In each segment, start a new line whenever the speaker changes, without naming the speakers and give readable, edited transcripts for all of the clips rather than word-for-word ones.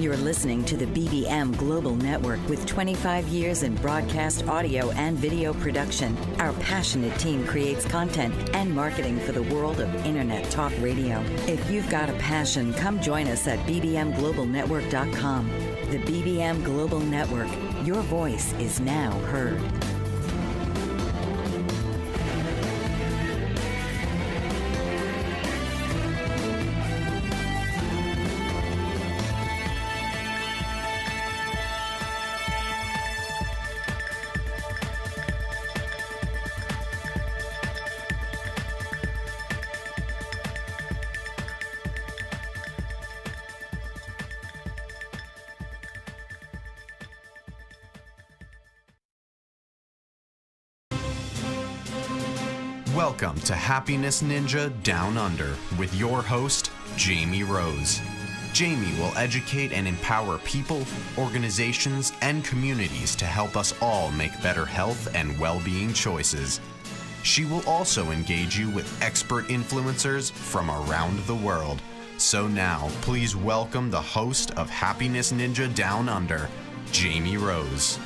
You're listening to the BBM Global Network with 25 years in broadcast audio and video production. Our passionate team creates content and marketing for the world of Internet Talk Radio. If you've got a passion, come join us at bbmglobalnetwork.com. The BBM Global Network. Your voice is now heard.
Welcome to Happiness Ninja Down Under with your host, Jamie Rose. Jamie will educate and empower people, organizations, and communities to help us all make better health and well-being choices. She will also engage you with expert influencers from around the world. So now, please welcome the host of Happiness Ninja Down Under, Jamie Rose.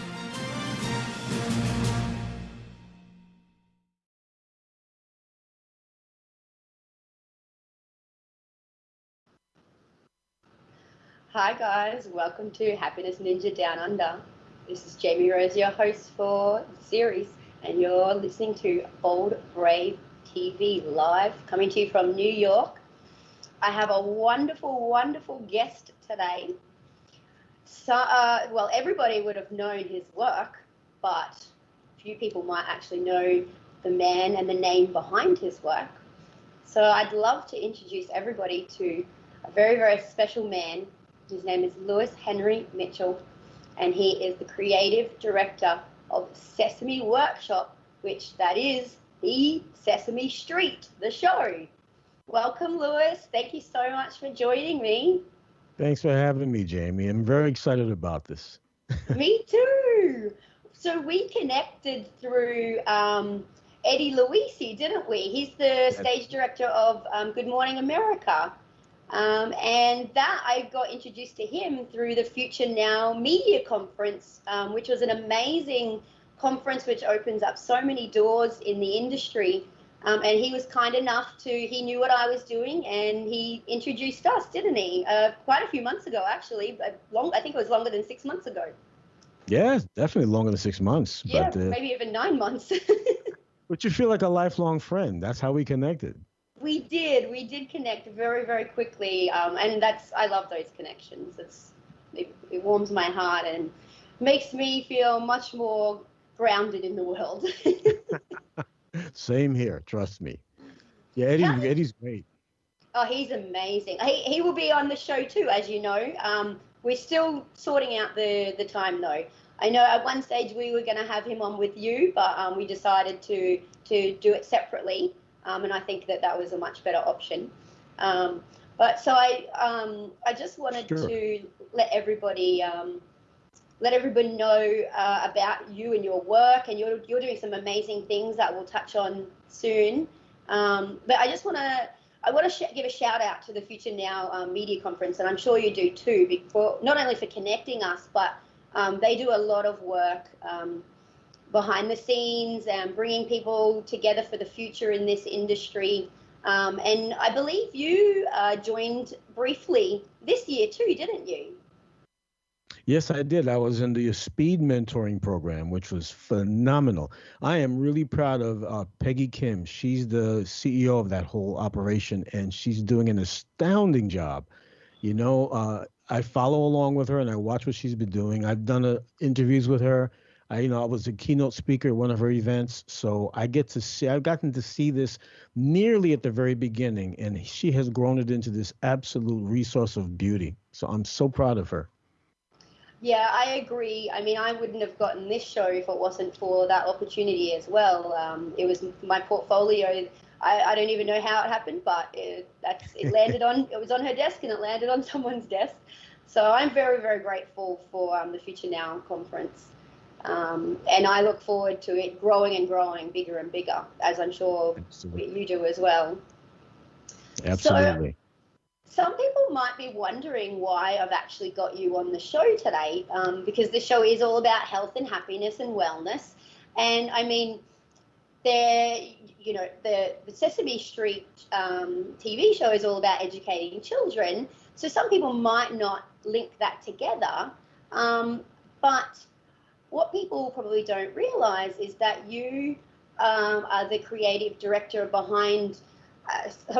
Hi guys, welcome to Happiness Ninja Down Under. This is Jamie Rose, your host for the series, and you're listening to Bold Brave TV live, coming to you from New York. I have a wonderful, wonderful guest today. So, well, everybody would have known his work, but few people might actually know the man and the name behind his work. So I'd love to introduce everybody to a very, very special man. His name is Lewis Henry Mitchell, and he is the creative director of Sesame Workshop, which that is the Sesame Street, the show. Welcome, Lewis. Thank you so much for joining me.
Thanks for having me, Jamie. I'm very excited about this.
Me too. So we connected through Eddie Luisi, didn't we? He's the stage director of Good Morning America. And that I got introduced to him through the Future Now Media Conference, which was an amazing conference which opens up so many doors in the industry. And he was kind enough he knew what I was doing, and he introduced us, didn't he? Quite a few months ago, actually. I think it was longer than 6 months ago.
Yeah, definitely longer than 6 months.
Yeah,
but,
maybe even 9 months.
But you feel like a lifelong friend. That's how we connected.
We did connect very, very quickly, and I love those connections. It warms my heart and makes me feel much more grounded in the world.
Same here, trust me. Yeah, Eddie's great.
Oh, he's amazing. He will be on the show too, as you know. We're still sorting out the time though. I know at one stage we were going to have him on with you, but we decided to do it separately. And I think that was a much better option. But so I just wanted to let everybody know about you and your work, and you're doing some amazing things that we'll touch on soon. But I just want to give a shout out to the Future Now Media Conference, and I'm sure you do too, not only for connecting us, but they do a lot of work behind the scenes and bringing people together for the future in this industry. And I believe you joined briefly this year too, didn't you?
Yes, I did. I was in the speed mentoring program, which was phenomenal. I am really proud of Peggy Kim. She's the CEO of that whole operation, and she's doing an astounding job. You know, I follow along with her and I watch what she's been doing. I've done interviews with her. I was a keynote speaker at one of her events, so I've gotten to see this nearly at the very beginning, and she has grown it into this absolute resource of beauty. So I'm so proud of her.
Yeah, I agree. I mean, I wouldn't have gotten this show if it wasn't for that opportunity as well. It was my portfolio. I don't even know how it happened, but it was on her desk and it landed on someone's desk. So I'm very, very grateful for the Future Now conference. And I look forward to it growing and growing, bigger and bigger, as I'm sure you do as well.
Absolutely.
Some people might be wondering why I've actually got you on the show today, because the show is all about health and happiness and wellness. And I mean, the Sesame Street TV show is all about educating children. So some people might not link that together. But what people probably don't realize is that you are the creative director behind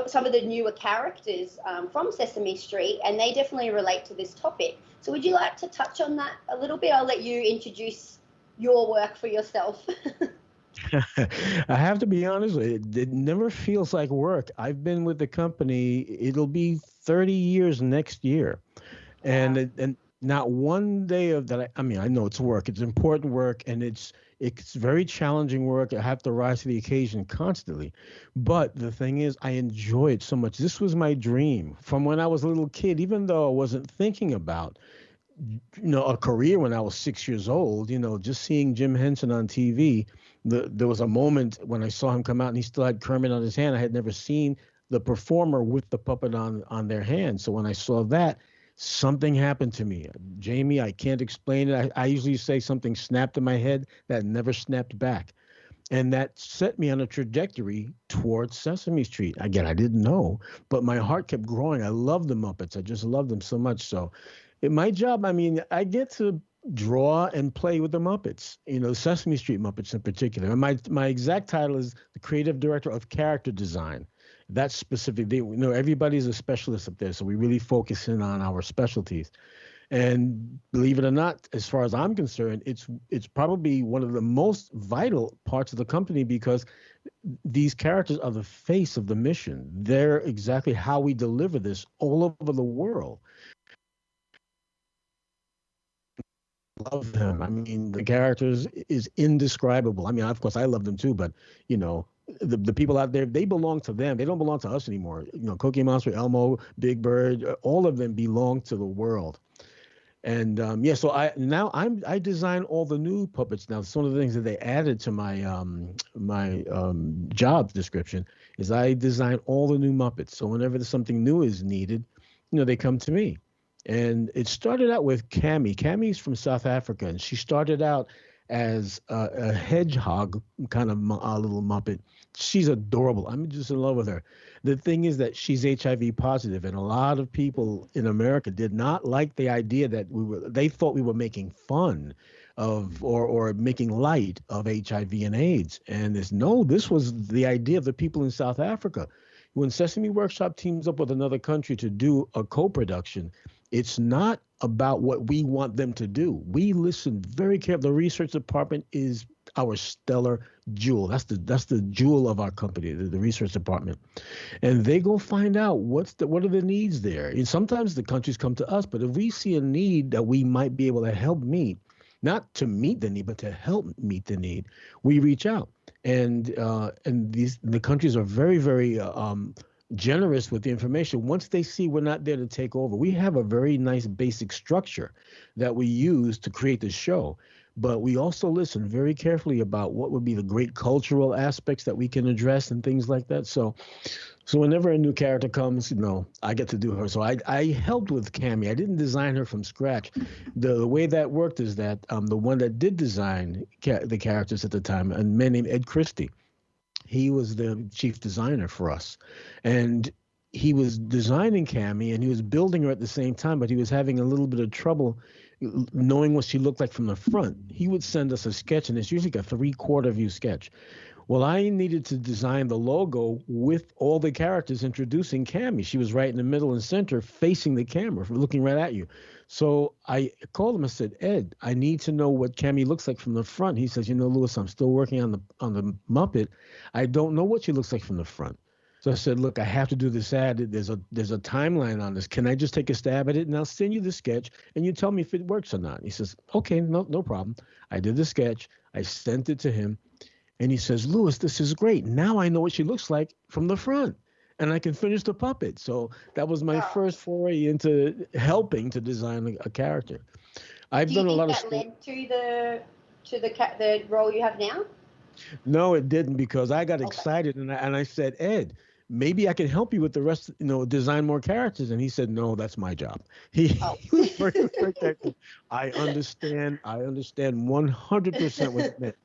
some of the newer characters from Sesame Street, and they definitely relate to this topic. So would you like to touch on that a little bit? I'll let you introduce your work for yourself.
I have to be honest, it never feels like work. I've been with the company, it'll be 30 years next year. And not one day of that. I mean, I know it's work, it's important work, and it's very challenging work. I have to rise to the occasion constantly. But the thing is, I enjoy it so much. This was my dream from when I was a little kid, even though I wasn't thinking about, a career when I was 6 years old. Just seeing Jim Henson on TV, there was a moment when I saw him come out and he still had Kermit on his hand. I had never seen the performer with the puppet on their hand. So when I saw that, something happened to me. Jamie, I can't explain it. I usually say something snapped in my head that never snapped back. And that set me on a trajectory towards Sesame Street. Again, I didn't know, but my heart kept growing. I love the Muppets. I just love them so much. So in my job, I mean, I get to draw and play with the Muppets, Sesame Street Muppets in particular. And my exact title is the creative director of character design. That's specific. Everybody's a specialist up there, so we really focus in on our specialties. And believe it or not, as far as I'm concerned, it's probably one of the most vital parts of the company, because these characters are the face of the mission. They're exactly how we deliver this all over the world. Love them. I mean, the characters is indescribable. I mean, of course, I love them too, but the people out there, they belong to them. They don't belong to us anymore. Cookie Monster, Elmo, Big Bird, all of them belong to the world. And so I design all the new puppets now. It's one of the things that they added to my job description is I design all the new Muppets. So whenever there's something new is needed, they come to me. And it started out with Cammy. Cammy's from South Africa, and she started out as a hedgehog kind of little Muppet. She's adorable. I'm just in love with her. The thing is that she's HIV positive, and a lot of people in America did not like the idea that they thought we were making fun of or making light of HIV and AIDS. And this was the idea of the people in South Africa. When Sesame Workshop teams up with another country to do a co-production, it's not about what we want them to do. We listen very carefully. The research department is our stellar jewel. That's the jewel of our company, the research department. And they go find out what are the needs there. And sometimes the countries come to us, but if we see a need that we might be able to help meet, not to meet the need, but to help meet the need, we reach out. And the countries are very, very generous with the information. Once they see we're not there to take over, we have a very nice basic structure that we use to create the show. But we also listen very carefully about what would be the great cultural aspects that we can address and things like that. So whenever a new character comes, I get to do her. So I helped with Cammy. I didn't design her from scratch. The way that worked is that the one that did design the characters at the time, a man named Ed Christie, he was the chief designer for us. And he was designing Cammy and he was building her at the same time, but he was having a little bit of trouble knowing what she looked like from the front. He would send us a sketch, and it's usually like a 3/4 view sketch. Well, I needed to design the logo with all the characters introducing Cammy. She was right in the middle and center, facing the camera, looking right at you. So I called him. I said, Ed, I need to know what Cammy looks like from the front. He says, Louis, I'm still working on the Muppet. I don't know what she looks like from the front. So I said, look, I have to do this ad. There's a timeline on this. Can I just take a stab at it? And I'll send you the sketch, and you tell me if it works or not. He says, okay, no problem. I did the sketch. I sent it to him. And he says, Louis, this is great. Now I know what she looks like from the front, and I can finish the puppet. So that was my first foray into helping to design a character. I've done a lot of.
Do you think that led to the role you have now?
No, it didn't, because I got excited and I said, Ed, maybe I can help you with the rest, design more characters. And he said, no, that's my job. He was very protective. I understand 100% what it meant.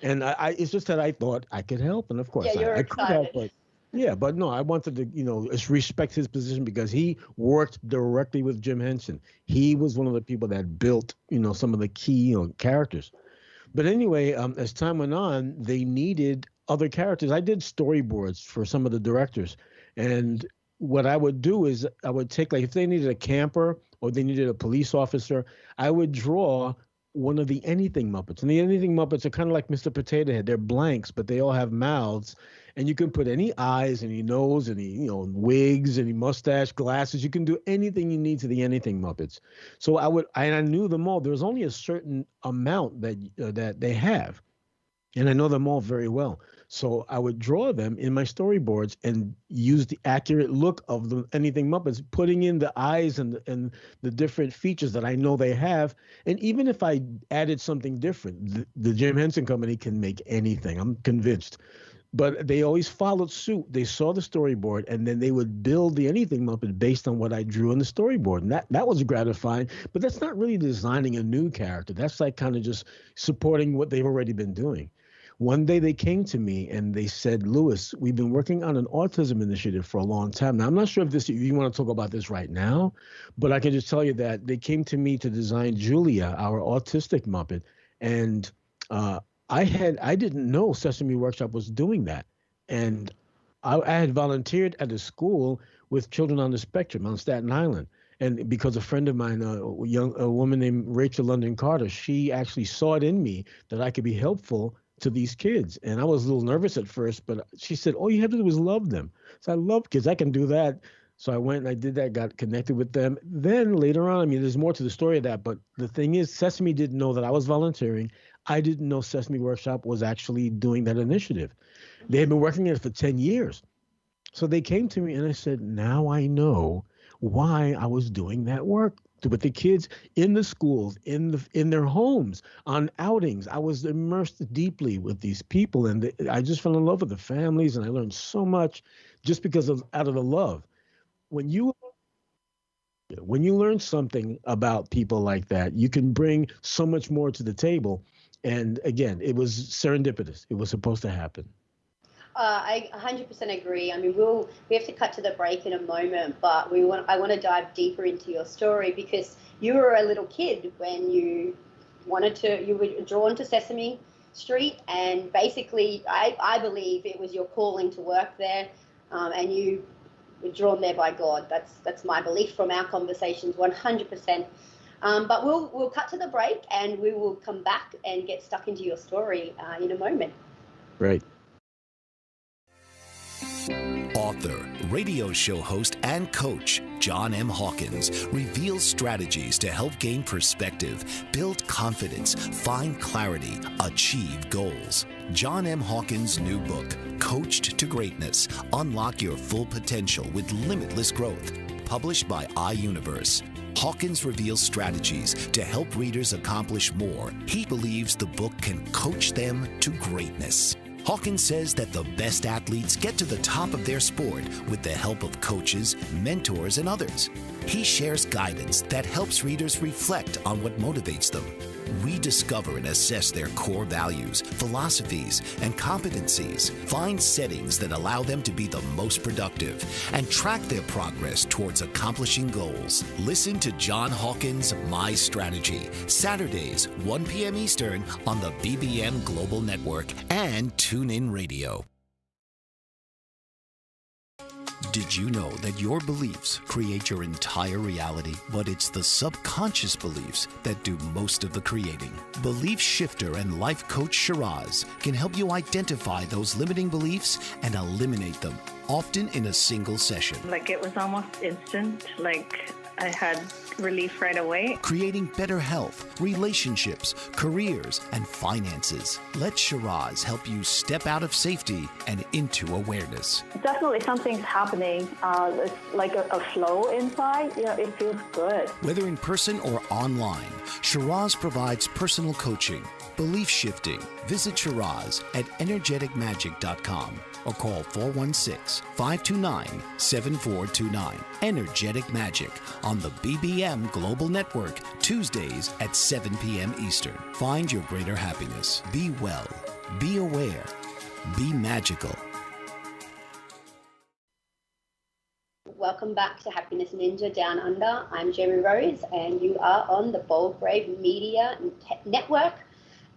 And it's just that I thought I could help. And of course, I could help. But yeah, but no, I wanted to, respect his position because he worked directly with Jim Henson. He was one of the people that built, some of the key characters. But anyway, as time went on, they needed other characters. I did storyboards for some of the directors. And what I would do is I would take, like, if they needed a camper or they needed a police officer, I would draw one of the Anything Muppets. And the Anything Muppets are kind of like Mr. Potato Head. They're blanks, but they all have mouths. And you can put any eyes, any nose, any, wigs, any mustache, glasses. You can do anything you need to the Anything Muppets. So I knew them all. There was only a certain amount that they have. And I know them all very well. So I would draw them in my storyboards and use the accurate look of the Anything Muppets, putting in the eyes and the different features that I know they have. And even if I added something different, the Jim Henson Company can make anything. I'm convinced. But they always followed suit. They saw the storyboard, and then they would build the Anything Muppet based on what I drew in the storyboard. And that was gratifying. But that's not really designing a new character. That's like kind of just supporting what they've already been doing. One day they came to me and they said, Louis, we've been working on an autism initiative for a long time. Now, I'm not sure if you want to talk about this right now, but I can just tell you that they came to me to design Julia, our autistic Muppet. And I didn't know Sesame Workshop was doing that. And I had volunteered at a school with children on the spectrum on Staten Island. And because a friend of mine, a woman named Rachel London Carter, she actually saw it in me that I could be helpful to these kids. And I was a little nervous at first, but she said, all you have to do is love them. So I love kids. I can do that. So I went and I did that, got connected with them. Then later on, there's more to the story of that. But the thing is, Sesame didn't know that I was volunteering. I didn't know Sesame Workshop was actually doing that initiative. They had been working on it for 10 years. So they came to me and I said, now I know why I was doing that work with the kids in the schools, in their homes, on outings. I was immersed deeply with these people, and I just fell in love with the families, and I learned so much just because out of the love. When you learn something about people like that, you can bring so much more to the table. And again, it was serendipitous. It was supposed to happen.
I 100% agree. We have to cut to the break in a moment, but I want to dive deeper into your story because you were a little kid when you were drawn to Sesame Street, and basically, I believe it was your calling to work there, and you were drawn there by God. That's my belief from our conversations, 100%. But we'll cut to the break, and we will come back and get stuck into your story in a moment.
Right.
Author, radio show host, and coach John M. Hawkins reveals strategies to help gain perspective, build confidence, find clarity, achieve goals. John M. Hawkins' new book, Coached to Greatness, Unlock Your Full Potential with Limitless Growth, published by iUniverse. Hawkins reveals strategies to help readers accomplish more. He believes the book can coach them to greatness. Hawkins says that the best athletes get to the top of their sport with the help of coaches, mentors, and others. He shares guidance that helps readers reflect on what motivates them, rediscover and assess their core values, philosophies, and competencies, find settings that allow them to be the most productive, and track their progress towards accomplishing goals. Listen to John Hawkins' My Strategy, Saturdays, 1 p.m. Eastern on the BBM Global Network and TuneIn Radio. Did you know that your beliefs create your entire reality, but it's the subconscious beliefs that do most of the creating? Belief shifter and life coach Shiraz can help you identify those limiting beliefs and eliminate them, often in a single session.
It was almost instant, I had relief right away.
Creating better health, relationships, careers, and finances. Let Shiraz help you step out of safety and into awareness.
Definitely something's happening. It's like a flow inside. It feels good.
Whether in person or online, Shiraz provides personal coaching, belief shifting. Visit Shiraz at energeticmagic.com or call 416-529-7429. Energetic Magic on the BBM Global Network, Tuesdays at 7 p.m. Eastern. Find your greater happiness. Be well. Be aware. Be magical.
Welcome back to Happiness Ninja Down Under. I'm Jamie Rose, and you are on the Bold Brave Media Network.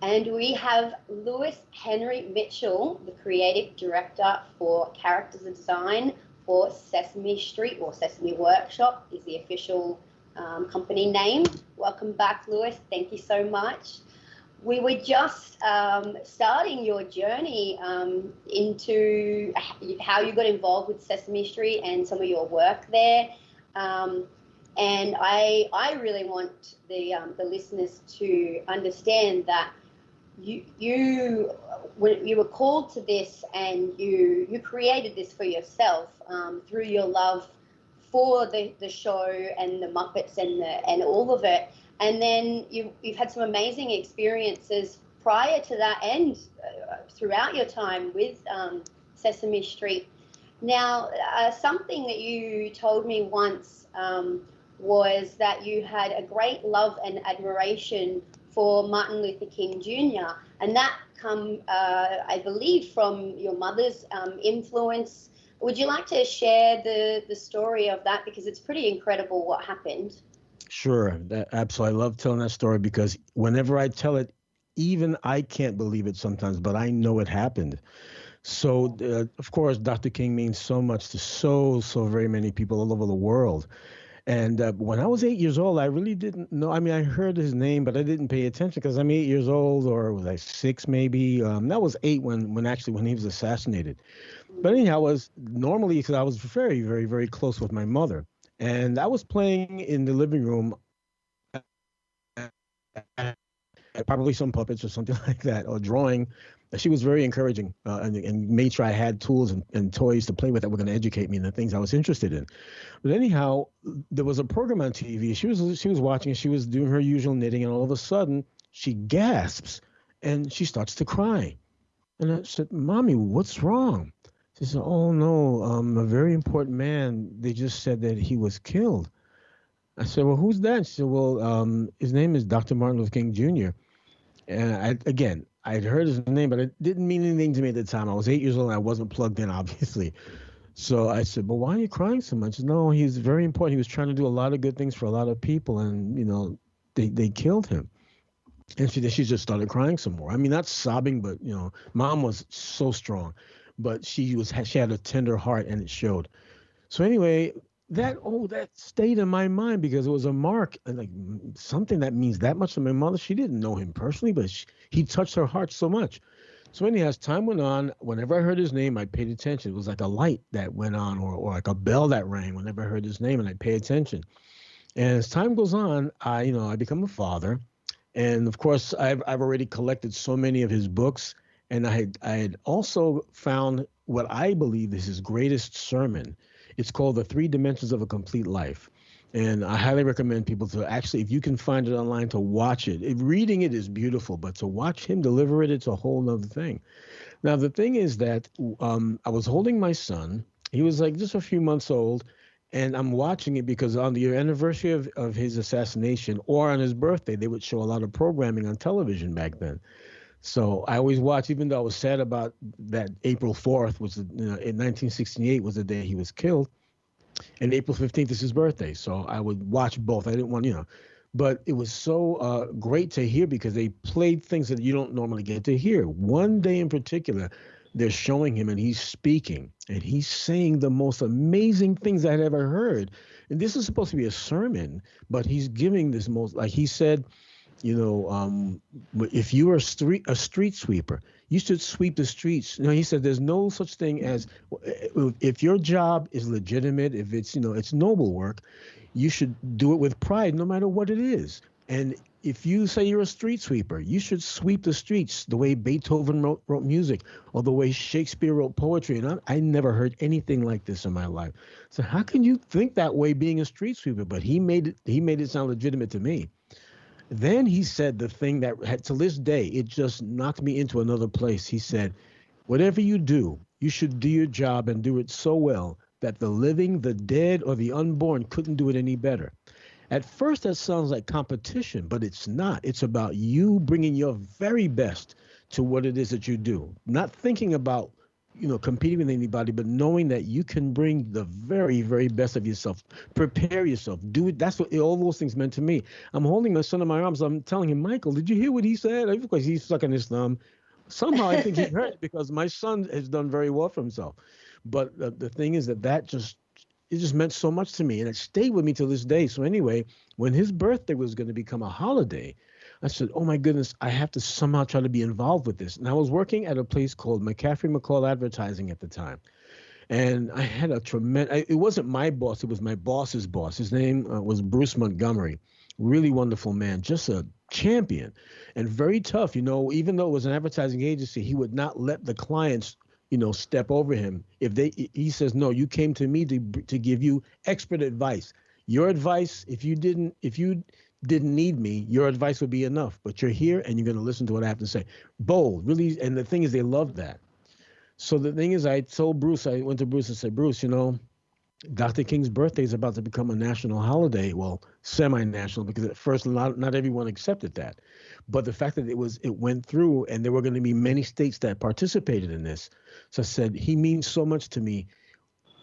And we have Lewis Henry Mitchell, the creative director for character design for Sesame Street, or Sesame Workshop is the official company name. Welcome back, Lewis. Thank you so much. We were just starting your journey into how you got involved with Sesame Street and some of your work there. And I really want the listeners to understand that you were called to this, and you created this for yourself through your love for the show and the Muppets and all of it. And then you've had some amazing experiences prior to that and throughout your time with Sesame Street. Now, something that you told me once was that you had a great love and admiration for Martin Luther King Jr. And that come, I believe, from your mother's influence. Would you like to share the story of that? Because it's pretty incredible what happened.
Sure, absolutely. I love telling that story because whenever I tell it, even I can't believe it sometimes, but I know it happened. So, of course, Dr. King means so much to so very many people all over the world. And when I was 8 years old, I really didn't know. I mean, I heard his name, but I didn't pay attention because I'm 8 years old, or was I 6 maybe? That was 8 when he was assassinated. But anyhow, because I was very, very, very close with my mother. And I was playing in the living room, probably some puppets or something like that, or drawing. She was very encouraging and made sure I had tools and toys to play with that were going to educate me in the things I was interested in. But anyhow, there was a program on TV. She was watching. She was doing her usual knitting, and all of a sudden, she gasps and she starts to cry. And I said, "Mommy, what's wrong?" She said, "Oh, no, a very important man, they just said that he was killed." I said, "Well, who's that?" She said, "Well, his name is Dr. Martin Luther King Jr." And I'd heard his name, but it didn't mean anything to me at the time. I was 8 years old and I wasn't plugged in, obviously. So I said, "But why are you crying so much?" No, he's very important. He was trying to do a lot of good things for a lot of people, and, they killed him. And she just started crying some more. I mean, not sobbing, but, Mom was so strong. But she had a tender heart, and it showed. So anyway, that stayed in my mind because it was a mark, like something that means that much to my mother. She didn't know him personally, but he touched her heart so much. So anyhow, as time went on, whenever I heard his name, I paid attention. It was like a light that went on, or like a bell that rang whenever I heard his name, and I pay attention. And as time goes on, I become a father, and of course, I've already collected so many of his books. And I had also found what I believe is his greatest sermon. It's called The 3 Dimensions of a Complete Life. And I highly recommend people to actually, if you can find it online, to watch it. Reading it is beautiful, but to watch him deliver it, it's a whole nother thing. Now, the thing is that I was holding my son. He was like just a few months old. And I'm watching it because on the anniversary of his assassination, or on his birthday, they would show a lot of programming on television back then. So I always watch, even though I was sad about that April 4th, in 1968 was the day he was killed. And April 15th is his birthday. So I would watch both. I didn't want, but it was so great to hear because they played things that you don't normally get to hear. One day in particular, they're showing him and he's speaking and he's saying the most amazing things I had ever heard. And this is supposed to be a sermon, but he's giving this like he said, if you are a street sweeper, you should sweep the streets. He said there's no such thing as, if your job is legitimate, if it's, it's noble work, you should do it with pride no matter what it is. And if you say you're a street sweeper, you should sweep the streets the way Beethoven wrote music, or the way Shakespeare wrote poetry. And I never heard anything like this in my life. So how can you think that way being a street sweeper? But he made it sound legitimate to me. Then he said the thing that had, to this day, it just knocked me into another place. He said, whatever you do, you should do your job and do it so well that the living, the dead, or the unborn couldn't do it any better. At first, that sounds like competition, but it's not. It's about you bringing your very best to what it is that you do. Not thinking about, competing with anybody, but knowing that you can bring the very, very best of yourself. Prepare yourself. Do it. That's what all those things meant to me. I'm holding my son in my arms. I'm telling him, Michael, did you hear what he said? Of course, he's sucking his thumb. Somehow I think he heard it because my son has done very well for himself. But the thing is that it just meant so much to me, and it stayed with me to this day. So anyway, when his birthday was going to become a holiday, I said, oh my goodness, I have to somehow try to be involved with this. And I was working at a place called McCaffrey McCall Advertising at the time. And I had a tremendous, it wasn't my boss, it was my boss's boss. His name was Bruce Montgomery. Really wonderful man, just a champion and very tough. Even though it was an advertising agency, he would not let the clients step over him. He says, no, you came to me to give you expert advice. Your advice, if you didn't need me, your advice would be enough. But you're here and you're going to listen to what I have to say. Bold, really. And the thing is, they loved that. So the thing is, I went to Bruce and said, Bruce, Dr. King's birthday is about to become a national holiday. Well, semi-national, because at first not everyone accepted that. But the fact that it went through, and there were going to be many states that participated in this. So I said, he means so much to me.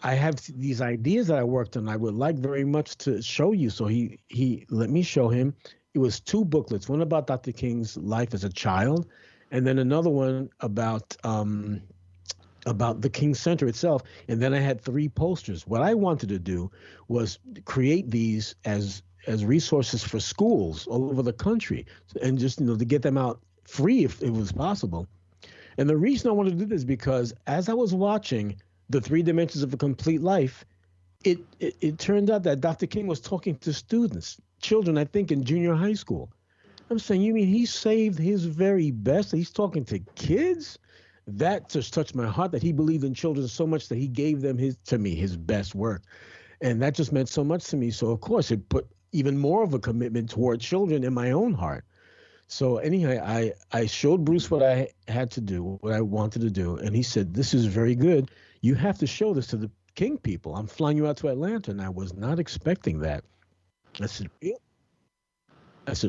I have these ideas that I worked on. I would like very much to show you. So he let me show him. It was 2 booklets, one about Dr. King's life as a child, and then another one about the King Center itself. And then I had 3 posters. What I wanted to do was create these as resources for schools all over the country, and just, to get them out free if it was possible. And the reason I wanted to do this is because as I was watching The 3 Dimensions of a Complete Life, it turned out that Dr. King was talking to children, I think in junior high school. I'm saying, you mean he saved his very best? He's talking to kids? That just touched my heart, that he believed in children so much that he gave them his best work. And that just meant so much to me. So of course it put even more of a commitment toward children in my own heart. So anyway, I showed Bruce what I had to do, what I wanted to do. And he said, this is very good. You have to show this to the King people. I'm flying you out to Atlanta. And I was not expecting that. I said,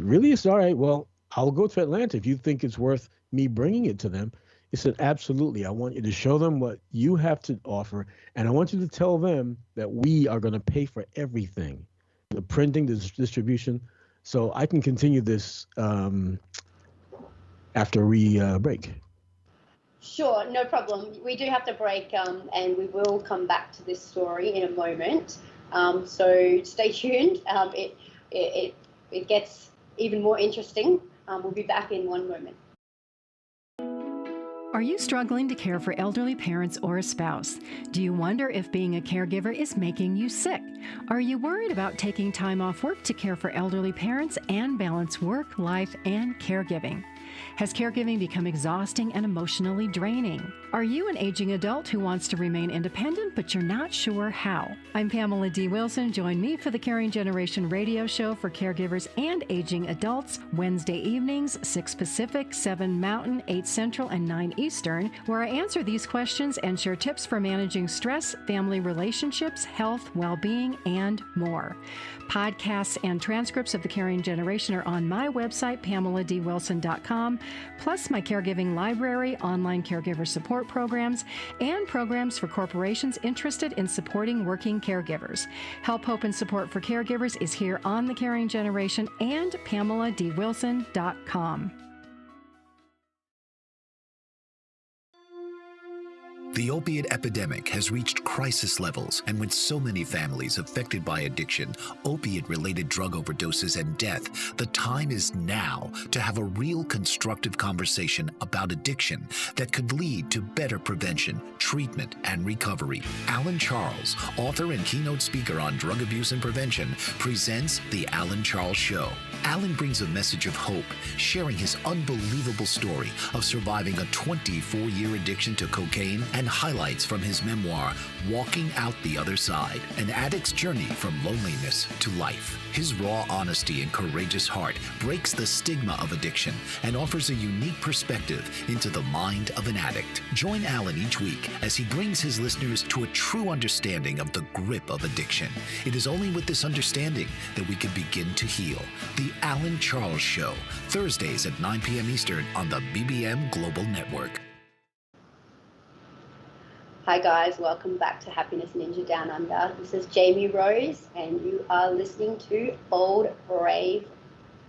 really? It's all right. Well, I'll go to Atlanta if you think it's worth me bringing it to them. He said, absolutely. I want you to show them what you have to offer. And I want you to tell them that we are going to pay for everything, the printing, the distribution. So I can continue this after we break.
Sure, no problem. We do have to break, and we will come back to this story in a moment. So stay tuned. It gets even more interesting. We'll be back in one moment.
Are you struggling to care for elderly parents or a spouse? Do you wonder if being a caregiver is making you sick? Are you worried about taking time off work to care for elderly parents and balance work, life, and caregiving? Has caregiving become exhausting and emotionally draining? Are you an aging adult who wants to remain independent, but you're not sure how? I'm Pamela D. Wilson. Join me for the Caring Generation radio show for caregivers and aging adults, Wednesday evenings, 6 Pacific, 7 Mountain, 8 Central, and 9 Eastern, where I answer these questions and share tips for managing stress, family relationships, health, well-being, and more. Podcasts and transcripts of the Caring Generation are on my website, PamelaDWilson.com, plus my caregiving library, online caregiver support programs, and programs for corporations interested in supporting working caregivers. Help, hope, and support for caregivers is here on the Caring Generation and PamelaDWilson.com.
The opiate epidemic has reached crisis levels, and with so many families affected by addiction, opiate-related drug overdoses, and death, the time is now to have a real constructive conversation about addiction that could lead to better prevention, treatment, and recovery. Alan Charles, author and keynote speaker on drug abuse and prevention, presents The Alan Charles Show. Alan brings a message of hope, sharing his unbelievable story of surviving a 24-year addiction to cocaine and and highlights from his memoir, Walking Out the Other Side, an addict's journey from loneliness to life. His raw honesty and courageous heart breaks the stigma of addiction and offers a unique perspective into the mind of an addict. Join Alan each week as he brings his listeners to a true understanding of the grip of addiction. It is only with this understanding that we can begin to heal. The Alan Charles Show, Thursdays at 9 p.m. Eastern on the BBM Global Network.
Hi guys, welcome back to Happiness Ninja Down Under. This is Jamie Rose and you are listening to Bold Brave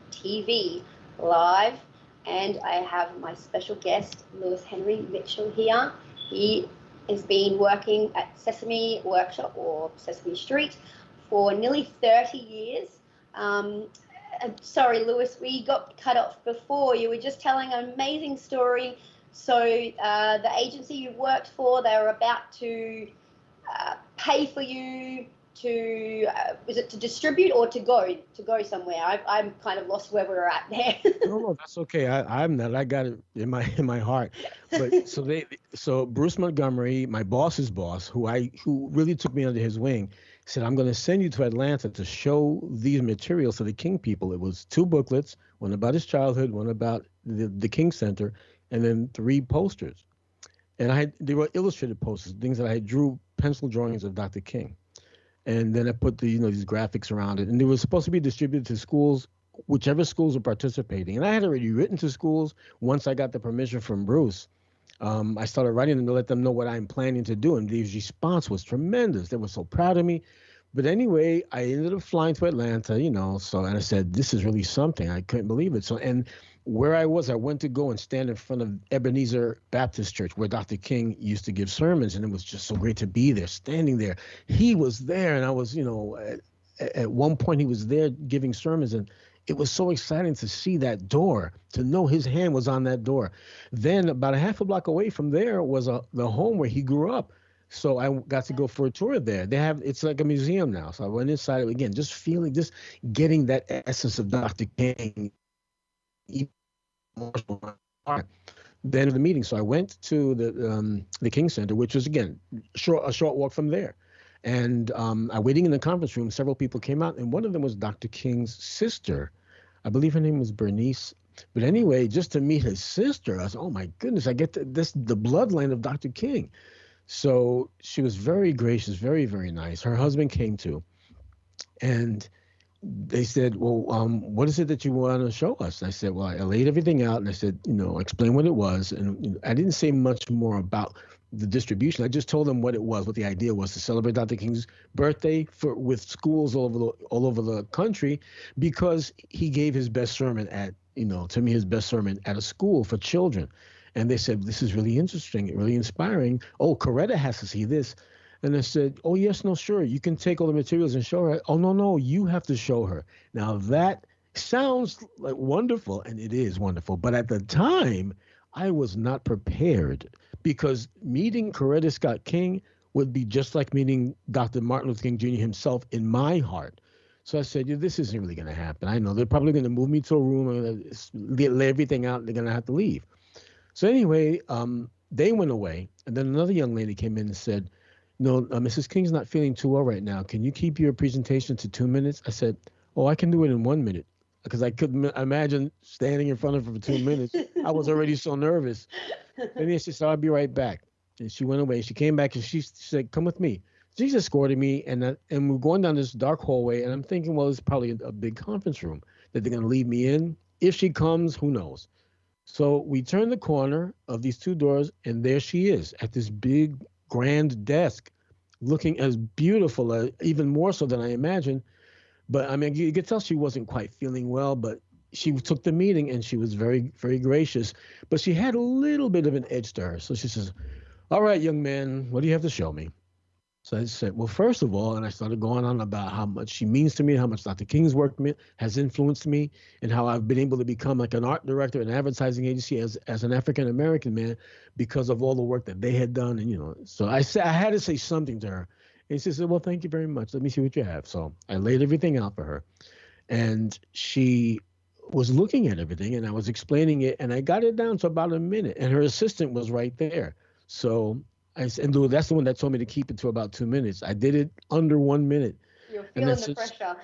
TV live, and I have my special guest Lewis Henry Mitchell here. He has been working at Sesame Workshop or Sesame Street for nearly 30 years. Sorry Lewis, we got cut off before. You were just telling an amazing story. So the agency you worked for, they were about to pay for you to, was it to distribute or to go somewhere? I'm kind of lost where we were at there.
No, that's okay. I'm not. I got it in my heart. But so Bruce Montgomery, my boss's boss, who really took me under his wing, said, I'm going to send you to Atlanta to show these materials to the King people. It was 2 booklets, one about his childhood, one about the King Center, and then 3 posters. And they were illustrated posters, things that I drew pencil drawings of Dr. King. And then I put these graphics around it. And they were supposed to be distributed to schools, whichever schools were participating. And I had already written to schools once I got the permission from Bruce. I started writing them to let them know what I'm planning to do. And the response was tremendous. They were so proud of me. But anyway, I ended up flying to Atlanta, and I said, this is really something. I couldn't believe it. So, and where I went to go and stand in front of Ebenezer Baptist Church, where Dr. King used to give sermons, and it was just so great to be there, standing there. He was there, and I was, at one point he was there giving sermons, and it was so exciting to see that door, to know his hand was on that door. Then about a half a block away from there was the home where he grew up. So I got to go for a tour there. It's like a museum now. So I went inside again, just getting that essence of Dr. King. Then of the meeting, so I went to the King Center, which was again a short walk from there, and I waiting in the conference room. Several people came out, and one of them was Dr. King's sister. I believe her name was Bernice. But anyway, just to meet his sister, I was, oh my goodness, I get the bloodline of Dr. King. So she was very gracious, very, very nice. Her husband came too, and they said, well, what is it that you want to show us? And I said, well, I laid everything out, and I said, explain what it was. And I didn't say much more about the distribution. I just told them what it was, what the idea was, to celebrate Dr. King's birthday with schools all over the country, because he gave his best sermon his best sermon at a school for children. And they said, this is really interesting, really inspiring. Oh, Coretta has to see this. And I said, oh, yes, no, sure. You can take all the materials and show her. Oh, no, you have to show her. Now, that sounds like wonderful, and it is wonderful. But at the time, I was not prepared, because meeting Coretta Scott King would be just like meeting Dr. Martin Luther King Jr. himself in my heart. So I said, this isn't really going to happen. I know they're probably going to move me to a room and lay everything out. They're going to have to leave. So anyway, they went away. And then another young lady came in and said, no, Mrs. King's not feeling too well right now. Can you keep your presentation to 2 minutes? I said, oh, I can do it in 1 minute, because I couldn't imagine standing in front of her for 2 minutes. I was already so nervous. And then she said, I'll be right back. And she went away. She came back and she said, come with me. She's escorted me, and we're going down this dark hallway, and I'm thinking, well, it's probably a big conference room that they're going to leave me in. If she comes, who knows? So we turn the corner of these 2 doors, and there she is at this big, grand desk, looking as beautiful, even more so than I imagined. But I mean, you could tell she wasn't quite feeling well, but she took the meeting, and she was very, very gracious. But she had a little bit of an edge to her. So she says, all right, young man, what do you have to show me? So I said, well, first of all, and I started going on about how much she means to me, how much Dr. King's work has influenced me, and how I've been able to become like an art director and advertising agency as an African-American man because of all the work that they had done. And, so I had to say something to her. And she said, well, thank you very much. Let me see what you have. So I laid everything out for her. And she was looking at everything, and I was explaining it, and I got it down to about a minute, and her assistant was right there. So And that's the one that told me to keep it to about 2 minutes. I did it under 1 minute.
You're feeling the pressure.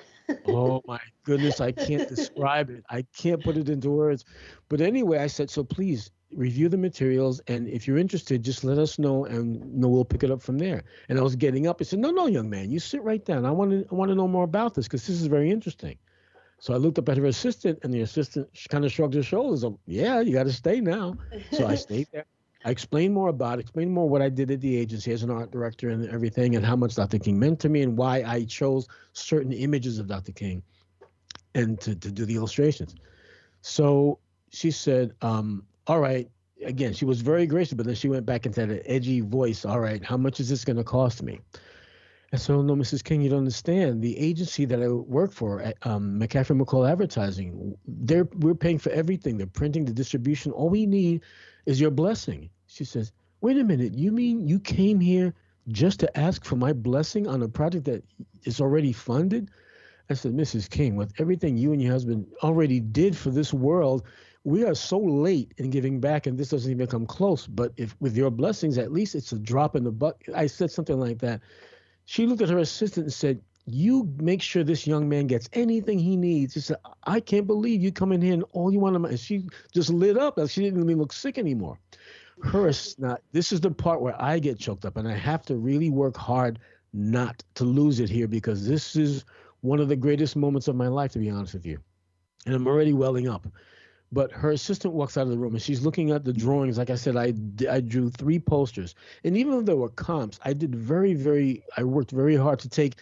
Oh my goodness, I can't describe it. I can't put it into words. But anyway, I said, so please review the materials, and if you're interested, just let us know, and we'll pick it up from there. And I was getting up. I said, no, young man, you sit right down. I want to know more about this, because this is very interesting. So I looked up at her assistant, and the assistant kind of shrugged her shoulders. Yeah, you got to stay now. So I stayed there. I explained more what I did at the agency as an art director and everything, and how much Dr. King meant to me, and why I chose certain images of Dr. King and to do the illustrations. So she said, all right. Again, she was very gracious, but then she went back into that edgy voice. All right, how much is this going to cost me? I said, oh, no, Mrs. King, you don't understand. The agency that I work for at McCaffrey McCall Advertising, we're paying for everything. They're printing, the distribution. All we need is your blessing. She says, wait a minute, you mean you came here just to ask for my blessing on a project that is already funded? I said, Mrs. King, with everything you and your husband already did for this world, we are so late in giving back, and this doesn't even come close. But if with your blessings, at least it's a drop in the bucket. I said something like that. She looked at her assistant and said, you make sure this young man gets anything he needs. She said, I can't believe you come in here and all you want to. And she just lit up. Like she didn't even look sick anymore. This is the part where I get choked up, and I have to really work hard not to lose it here, because this is one of the greatest moments of my life, to be honest with you. And I'm already welling up. But her assistant walks out of the room, and she's looking at the drawings. Like I said, I drew 3 posters. And even though there were comps, I worked very hard to take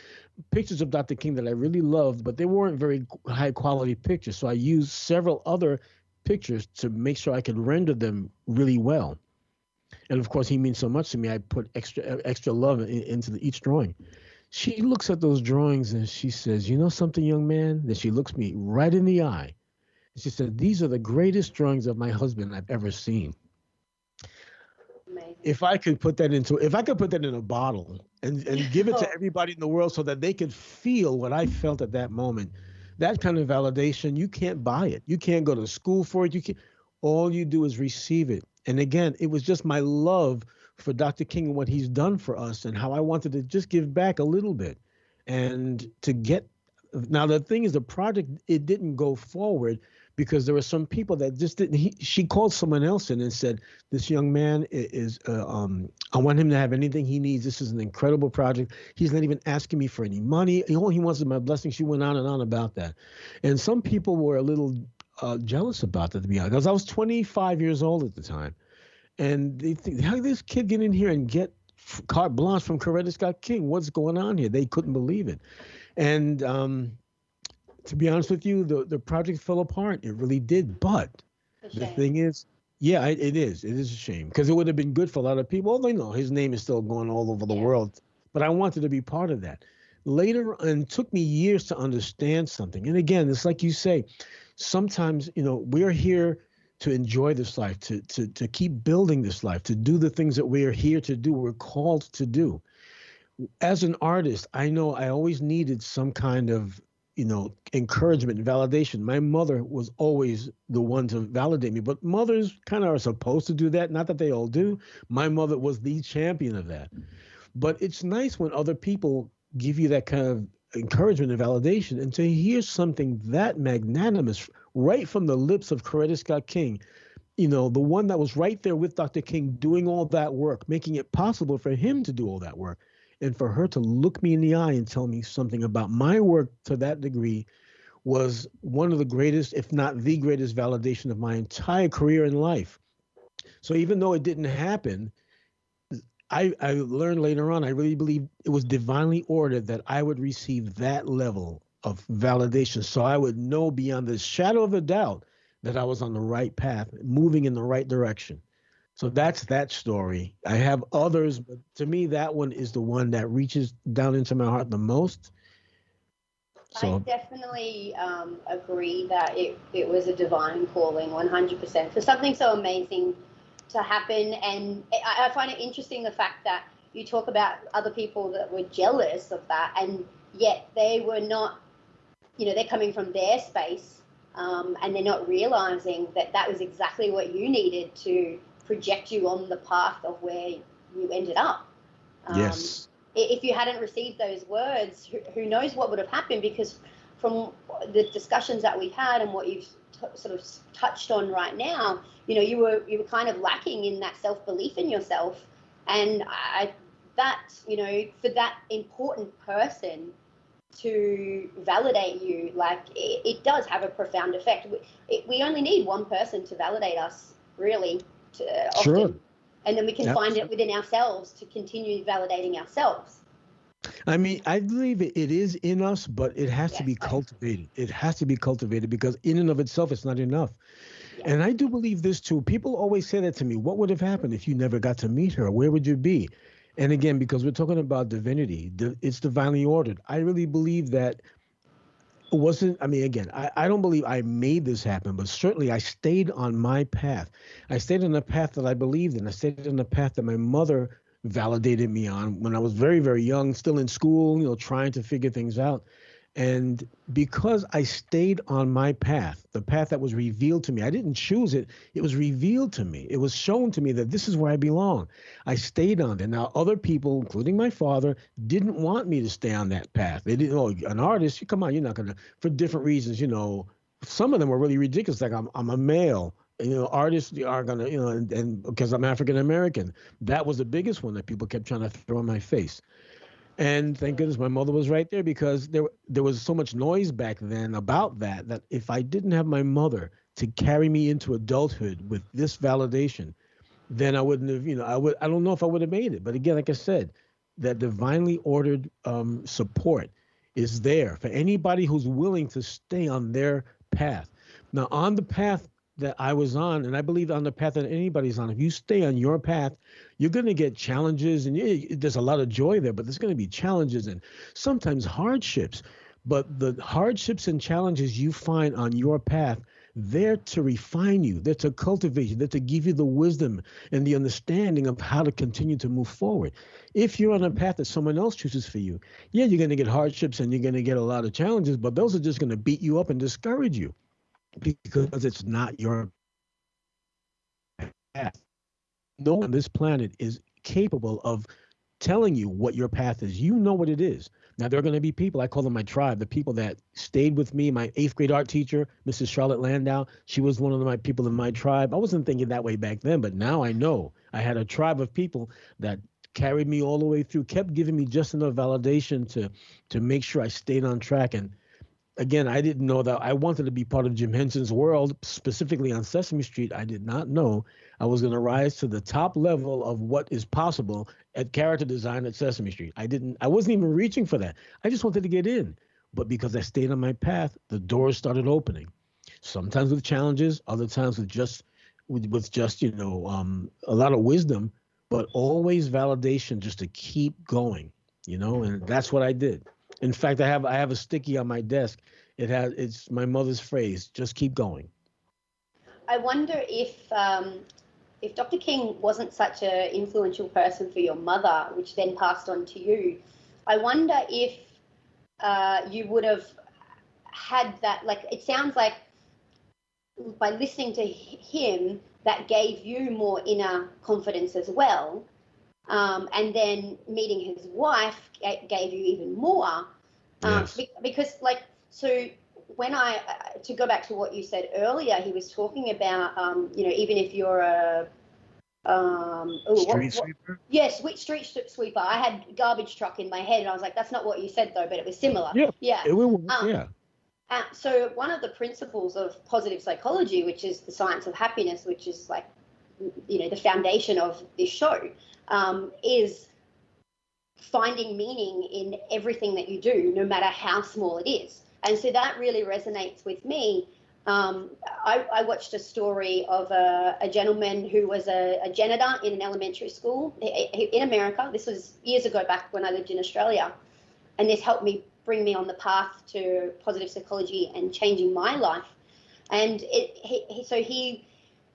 pictures of Dr. King that I really loved, but they weren't very high quality pictures. So I used several other pictures to make sure I could render them really well. And of course, he means so much to me. I put extra love into each drawing. She looks at those drawings and she says, you know something, young man? Then she looks me right in the eye. She said, these are the greatest drawings of my husband I've ever seen.
Amazing.
If I could put that in a bottle and give it to everybody in the world so that they could feel what I felt at that moment, that kind of validation, you can't buy it. You can't go to school for it. All you do is receive it. And again, it was just my love for Dr. King and what he's done for us, and how I wanted to just give back a little bit. And now the thing is, the project, it didn't go forward because there were some people that just didn't. She called someone else in and said, this young man is, I want him to have anything he needs. This is an incredible project. He's not even asking me for any money. All he wants is my blessing. She went on and on about that. And some people were a little jealous about that, to be honest, because I was 25 years old at the time. And they think, how did this kid get in here and get carte blanche from Coretta Scott King? What's going on here? They couldn't believe it. And to be honest with you, the project fell apart. It really did. But the thing is, yeah, it is. It is a shame, because it would have been good for a lot of people. Although, no, his name is still going all over the world. But I wanted to be part of that. Later, and it took me years to understand something. And again, it's like you say, sometimes, we're here to enjoy this life, to keep building this life, to do the things that we are here to do, we're called to do. As an artist, I know I always needed some kind of, encouragement and validation. My mother was always the one to validate me, but mothers kind of are supposed to do that. Not that they all do. My mother was the champion of that. But it's nice when other people give you that kind of encouragement and validation, and to hear something that magnanimous right from the lips of Coretta Scott King, the one that was right there with Dr. King doing all that work, making it possible for him to do all that work, and for her to look me in the eye and tell me something about my work to that degree was one of the greatest, if not the greatest, validation of my entire career in life. So even though it didn't happen, I learned later on, I really believe it was divinely ordered that I would receive that level of validation, so I would know beyond the shadow of a doubt that I was on the right path, moving in the right direction. So that's that story. I have others, but to me, that one is the one that reaches down into my heart the most. So
I definitely agree that it was a divine calling, 100%, for something so amazing to happen. And I find it interesting, the fact that you talk about other people that were jealous of that, and yet they were not, they're coming from their space, and they're not realizing that that was exactly what you needed to project you on the path of where you ended up.
Yes.
If you hadn't received those words, who knows what would have happened? Because from the discussions that we've had and what you've sort of touched on right now, you were kind of lacking in that self-belief in yourself. And for that important person to validate you, like it does have a profound effect. We only need one person to validate us, really, often.
Sure.
And then we can find it within ourselves to continue validating ourselves.
I mean, I believe it is in us, but it has to be cultivated. It has to be cultivated because in and of itself, it's not enough. Yeah. And I do believe this too. People always say that to me. What would have happened if you never got to meet her? Where would you be? And again, because we're talking about divinity, it's divinely ordered. I really believe that it wasn't, I mean, again, I don't believe I made this happen, but certainly I stayed on my path. I stayed on the path that I believed in. I stayed on the path that my mother validated me on when I was very, very young, still in school, trying to figure things out. And because I stayed on my path, the path that was revealed to me, I didn't choose it. It was revealed to me. It was shown to me that this is where I belong. I stayed on it. Now, other people, including my father, didn't want me to stay on that path. They didn't, an artist, come on, you're not going to, for different reasons, some of them were really ridiculous. Like I'm a male. Artists are going to, and because I'm African-American, that was the biggest one that people kept trying to throw in my face. And thank goodness my mother was right there, because there was so much noise back then about that if I didn't have my mother to carry me into adulthood with this validation, then I wouldn't have, I don't know if I would have made it. But again, like I said, that divinely ordered support is there for anybody who's willing to stay on their path. Now, on the path that I was on, and I believe on the path that anybody's on, if you stay on your path, you're going to get challenges, and there's a lot of joy there, but there's going to be challenges and sometimes hardships. But the hardships and challenges you find on your path, they're to refine you, they're to cultivate you, they're to give you the wisdom and the understanding of how to continue to move forward. If you're on a path that someone else chooses for you, you're going to get hardships and you're going to get a lot of challenges, but those are just going to beat you up and discourage you, because it's not your path. No one on this planet is capable of telling you what your path is. You know what it is. Now, there are going to be people, I call them my tribe, the people that stayed with me. My 8th grade art teacher, Mrs. Charlotte Landau, she was one of my people in my tribe. I wasn't thinking that way back then, but now I know. I had a tribe of people that carried me all the way through, kept giving me just enough validation to make sure I stayed on track. And again, I didn't know that I wanted to be part of Jim Henson's world, specifically on Sesame Street. I did not know I was going to rise to the top level of what is possible at character design at Sesame Street. I wasn't even reaching for that. I just wanted to get in. But because I stayed on my path, the doors started opening. Sometimes with challenges, other times with just a lot of wisdom, but always validation just to keep going, and that's what I did. In fact, I have a sticky on my desk. It's my mother's phrase, just keep going.
I wonder if Dr. King wasn't such an influential person for your mother, which then passed on to you, I wonder if you would have had that, like, it sounds like by listening to him, that gave you more inner confidence as well. And then meeting his wife gave you even more.
Yes.
Because, like, so when to go back to what you said earlier, he was talking about, even if you're a
street sweeper?
Yes, street sweeper. I had garbage truck in my head, and I was like, that's not what you said, though, but it was similar.
Yeah.
So one of the principles of positive psychology, which is the science of happiness, which is like, the foundation of this show, is finding meaning in everything that you do, no matter how small it is. And so that really resonates with me. I watched a story of a gentleman who was a janitor in an elementary school in America. This was years ago, back when I lived in Australia. And this helped bring me on the path to positive psychology and changing my life. And he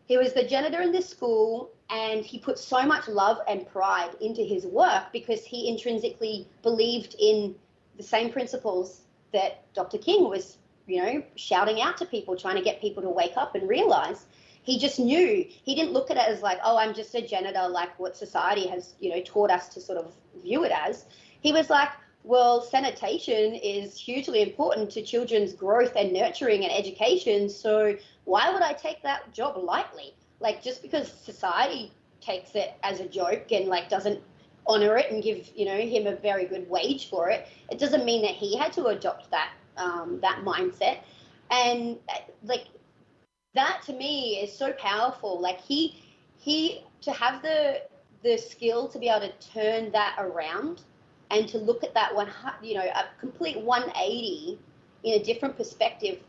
was the janitor in this school, and he put so much love and pride into his work because he intrinsically believed in the same principles that Dr. King was, shouting out to people, trying to get people to wake up and realize. He just knew. He didn't look at it as like, oh, I'm just a janitor, like what society has, taught us to sort of view it as. He was like, well, sanitation is hugely important to children's growth and nurturing and education. So why would I take that job lightly? Like, just because society takes it as a joke and like doesn't honor it and give, him a very good wage for it, it doesn't mean that he had to adopt that mindset. And like, that to me is so powerful. Like he to have the skill to be able to turn that around and to look at that a complete 180 in a different perspective,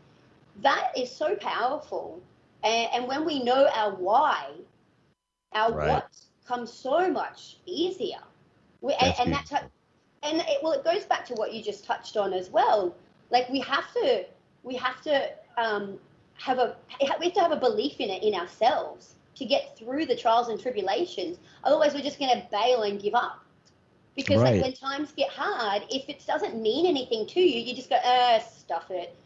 that is so powerful. And when we know our why, our what comes so much easier. It goes back to what you just touched on as well. Like we have to have a belief in it in ourselves to get through the trials and tribulations. Otherwise, we're just going to bail and give up. Because like when times get hard, if it doesn't mean anything to you, you just go, stuff it.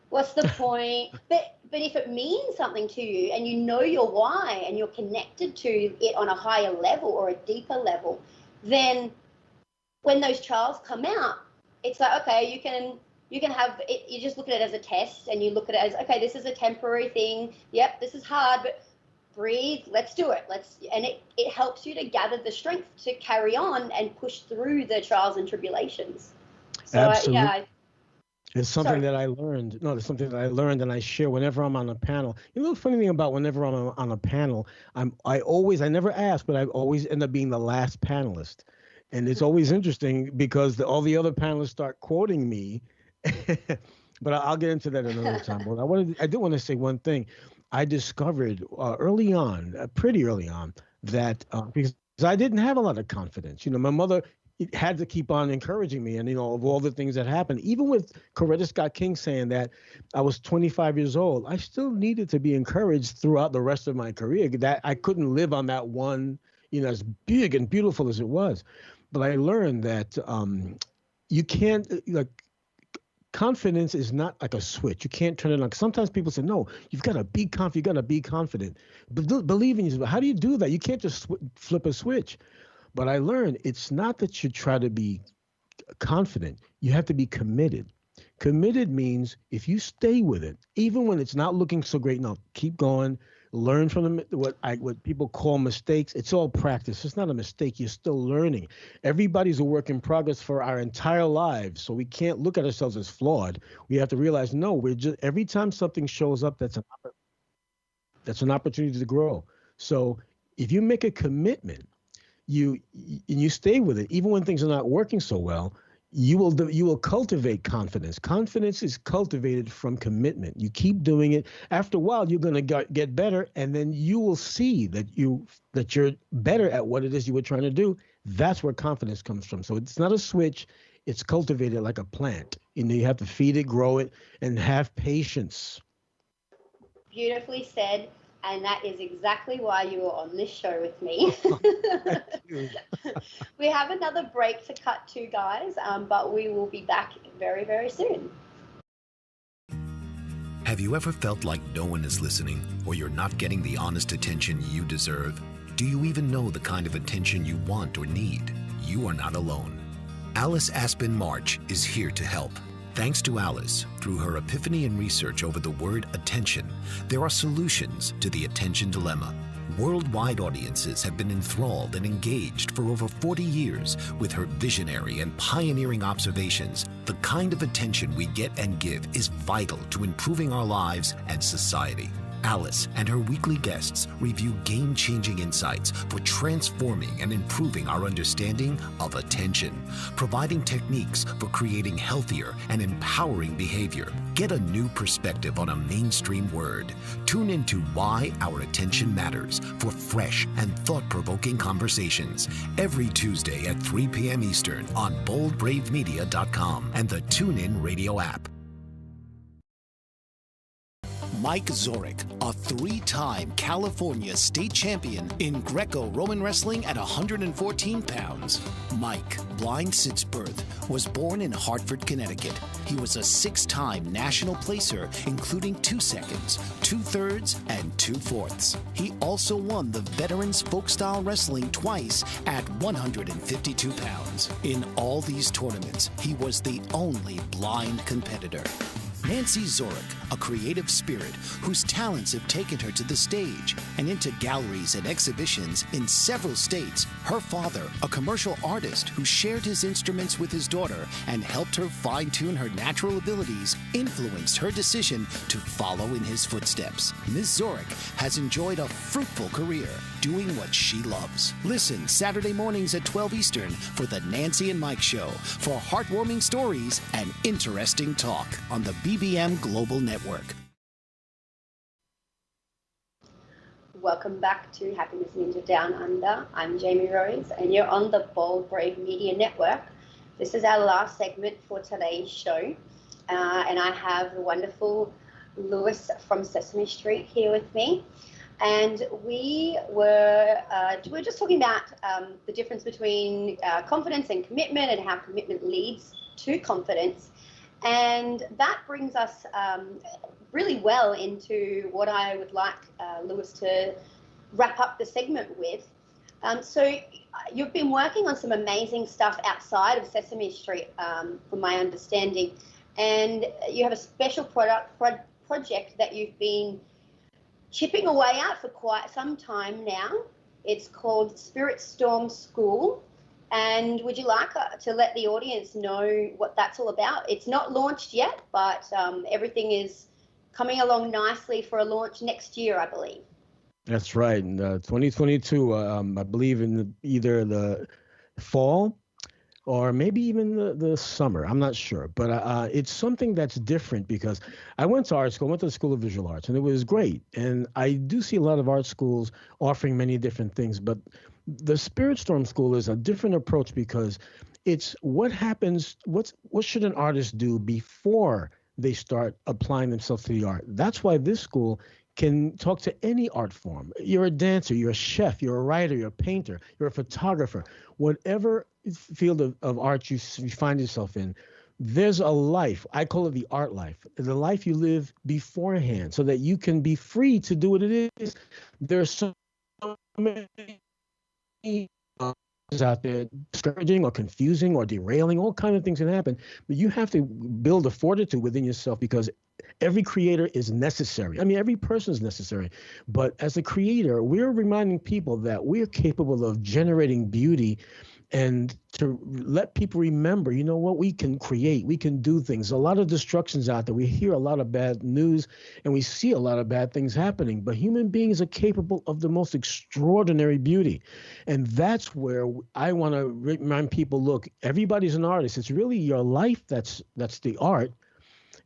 What's the point? But if it means something to you and you know your why and you're connected to it on a higher level or a deeper level, then when those trials come out, it's like, okay, you can have it, you just look at it as a test and you look at it as, okay, this is a temporary thing. Yep, this is hard, but breathe, let's do it. And it helps you to gather the strength to carry on and push through the trials and tribulations. So
Absolutely. It's something that I learned. No, it's something that I learned and I share whenever I'm on a panel. You know, the funny thing about whenever I'm on a panel, I never ask, but I always end up being the last panelist. And it's always interesting because all the other panelists start quoting me. But I'll get into that another time. But I did want to say one thing. I discovered pretty early on, that because I didn't have a lot of confidence. My mother had to keep on encouraging me, and of all the things that happened, even with Coretta Scott King saying that I was 25 years old, I still needed to be encouraged throughout the rest of my career. That I couldn't live on that one, as big and beautiful as it was. But I learned that you can't confidence is not like a switch. You can't turn it on. Sometimes people say, no, you've got to be confident. You got to be confident. Believe in yourself. How do you do that? You can't just flip a switch. But I learned it's not that you try to be confident. You have to be committed. Committed means if you stay with it, even when it's not looking so great, no, keep going. Learn from what people call mistakes. It's all practice. It's not a mistake. You're still learning. Everybody's a work in progress for our entire lives. So we can't look at ourselves as flawed. We have to realize, no, we're just, every time something shows up, that's an opportunity to grow. So if you make a commitment, you stay with it, even when things are not working so well, you will cultivate confidence. Confidence is cultivated from commitment. You keep doing it. After a while, you're going to get better, and then you will see that you're better at what it is you were trying to do. That's where confidence comes from. So it's not a switch. It's cultivated like a plant. You have to feed it, grow it, and have patience.
Beautifully said. And that is exactly why you were on this show with me. We have another break to cut to, guys, but we will be back very, very soon.
Have you ever felt like no one is listening, or you're not getting the honest attention you deserve? Do you even know the kind of attention you want or need? You are not alone. Alice Aspen March is here to help. Thanks to Alice, through her epiphany and research over the word attention, there are solutions to the attention dilemma. Worldwide audiences have been enthralled and engaged for over 40 years with her visionary and pioneering observations. The kind of attention we get and give is vital to improving our lives and society. Alice and her weekly guests review game-changing insights for transforming and improving our understanding of attention, providing techniques for creating healthier and empowering behavior. Get a new perspective on a mainstream word. Tune into Why Our Attention Matters for fresh and thought-provoking conversations every Tuesday at 3 p.m. Eastern on boldbravemedia.com and the TuneIn Radio app. Mike Zorich, a 3-time California state champion in Greco-Roman wrestling at 114 pounds. Mike, blind since birth, was born in Hartford, Connecticut. He was a 6-time national placer, including 2 seconds, 2 thirds, and 2 fourths. He also won the Veterans Folk-Style Wrestling twice at 152 pounds. In all these tournaments, he was the only blind competitor. Nancy Zorich, a creative spirit whose talents have taken her to the stage and into galleries and exhibitions in several states. Her father, a commercial artist who shared his instruments with his daughter and helped her fine-tune her natural abilities, influenced her decision to follow in his footsteps. Ms. Zorich has enjoyed a fruitful career doing what she loves. Listen Saturday mornings at 12 Eastern for the Nancy and Mike Show for heartwarming stories and interesting talk on the BBM Global Network.
Welcome back to Happiness Ninja Down Under. I'm Jamie Rose, and you're on the Bold Brave Media Network. This is our last segment for today's show, and I have the wonderful Lewis from Sesame Street here with me. And we're just talking about the difference between confidence and commitment, and how commitment leads to confidence. And that brings us really well into what I would like Lewis to wrap up the segment with. So you've been working on some amazing stuff outside of Sesame Street, from my understanding, and you have a special project that you've been chipping away at for quite some time now. It's called Spirit Storm School. And would you like to let the audience know what that's all about? It's not launched yet, but everything is coming along nicely for a launch next year, I believe.
That's right. In 2022, I believe in either the fall or maybe even the summer. I'm not sure. But it's something that's different because I went to art school, went to the School of Visual Arts, and it was great. And I do see a lot of art schools offering many different things. But the Spirit Storm School is a different approach because it's what happens, what should an artist do before they start applying themselves to the art. That's why this school can talk to any art form. You're a dancer, you're a chef, you're a writer, you're a painter, you're a photographer, whatever field of art you find yourself in, there's a life. I call it the art life, the life you live beforehand so that you can be free to do what it is. There's so many out there discouraging or confusing or derailing, all kinds of things can happen, but you have to build a fortitude within yourself because every creator is necessary. I mean, every person is necessary, but as a creator, we're reminding people that we're capable of generating beauty and to let people remember, you know what, we can create, we can do things. A lot of destruction's out there. We hear a lot of bad news and we see a lot of bad things happening, but human beings are capable of the most extraordinary beauty. And that's where I want to remind people, look, everybody's an artist. It's really your life that's the art.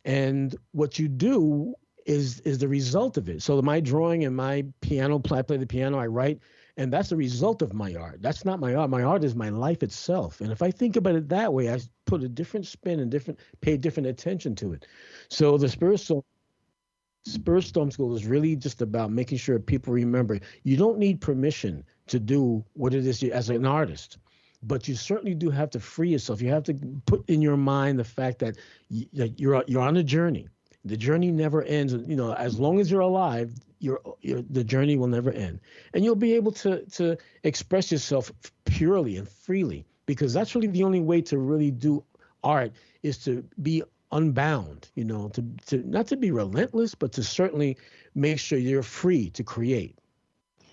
And what you do is the result of it. So my drawing and my piano, I play the piano, I write, and that's the result of my art. That's not my art. My art is my life itself. And if I think about it that way, I put a different spin and pay different attention to it. So the Spirit Storm School is really just about making sure people remember you don't need permission to do what it is as an artist. But you certainly do have to free yourself. You have to put in your mind the fact that you're on a journey. The journey never ends. You know, as long as you're alive, the journey will never end, and you'll be able to express yourself purely and freely, because that's really the only way to really do art is to be unbound. You know, to not to be relentless, but to certainly make sure you're free to create.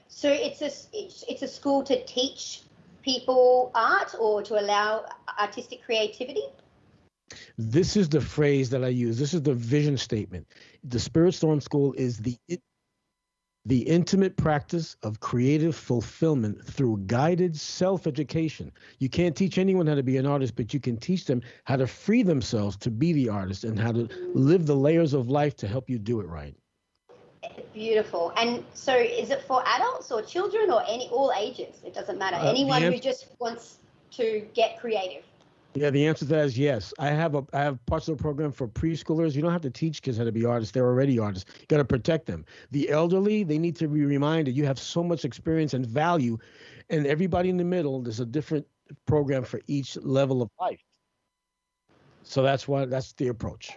So it's a school to teach people art or to allow artistic creativity?
This is the phrase that I use. This is the vision statement. The Spirit Storm School is the intimate practice of creative fulfillment through guided self-education. You can't teach anyone how to be an artist, but you can teach them how to free themselves to be the artist and how to live the layers of life to help you do it right.
Beautiful. And so is it for adults or children or all ages? It doesn't matter. Anyone who just wants to get creative.
Yeah, the answer to that is yes. I have parts of the program for preschoolers. You don't have to teach kids how to be artists. They're already artists. You got to protect them. The elderly, they need to be reminded you have so much experience and value. And everybody in the middle, there's a different program for each level of life. So that's the approach.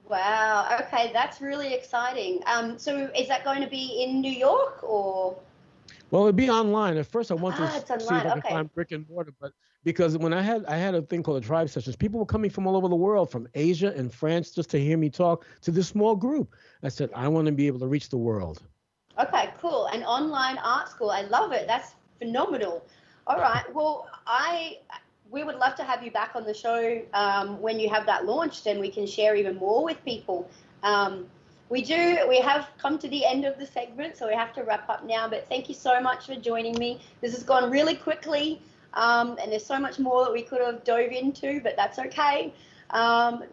Wow. Okay, that's really exciting. So is that going to be in New York or?
Well, it'd be online. At first, I wanted to
it's
see if
online.
I could find brick and mortar, but because when I had a thing called the Tribe Sessions, people were coming from all over the world, from Asia and France, just to hear me talk to this small group. I said, I want to be able to reach the world.
Okay, cool. An online art school. I love it. That's phenomenal. All right. Well, we would love to have you back on the show when you have that launched, and we can share even more with people. We have come to the end of the segment, so we have to wrap up now, but thank you so much for joining me. This has gone really quickly, and there's so much more that we could have dove into, but that's okay.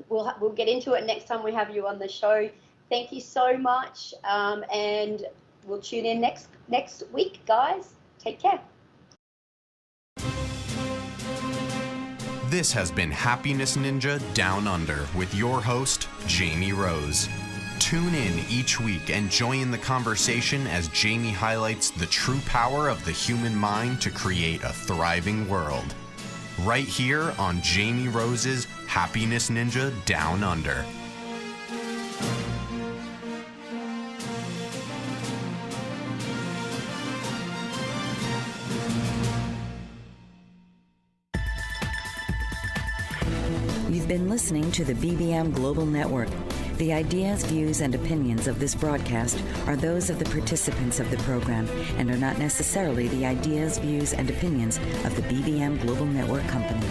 We'll get into it next time we have you on the show. Thank you so much, and we'll tune in next week, guys. Take care.
This has been Happiness Ninja Down Under with your host, Jamie Rose. Tune in each week and join the conversation as Jamie highlights the true power of the human mind to create a thriving world. Right here on Jamie Rose's Happiness Ninja Down Under.
You've been listening to the BBM Global Network. The ideas, views, and opinions of this broadcast are those of the participants of the program and are not necessarily the ideas, views, and opinions of the BBM Global Network Company.